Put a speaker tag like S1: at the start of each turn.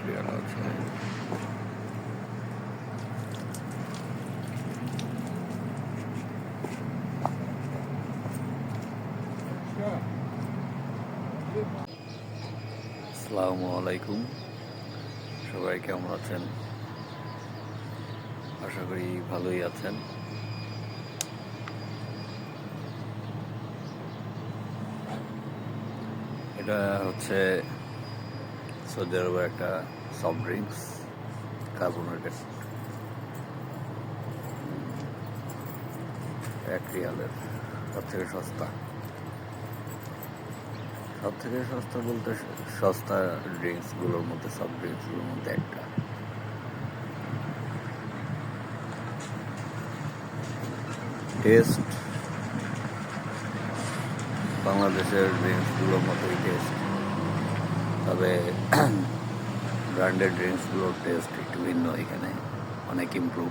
S1: Bacterial আছে। আসসালামু আলাইকুম, সবাই কেমন আছেন? আশা করি ভালোই আছেন। এটা হচ্ছে সৌদি আরবের একটা সফট ড্রিঙ্কস, কার্বোনেটেড, 1 রিয়ালের। সব থেকে সস্তা বলতে সস্তা ড্রিঙ্কসগুলোর মধ্যে, সফট ড্রিঙ্কসগুলোর মধ্যে একটা। টেস্ট বাংলাদেশের ড্রিঙ্কসগুলোর মতোই টেস্ট, তবে ব্র্যান্ডেড ড্রিঙ্কসগুলোর টেস্ট একটু ভিন্ন, এখানে অনেক ইমপ্রুভ।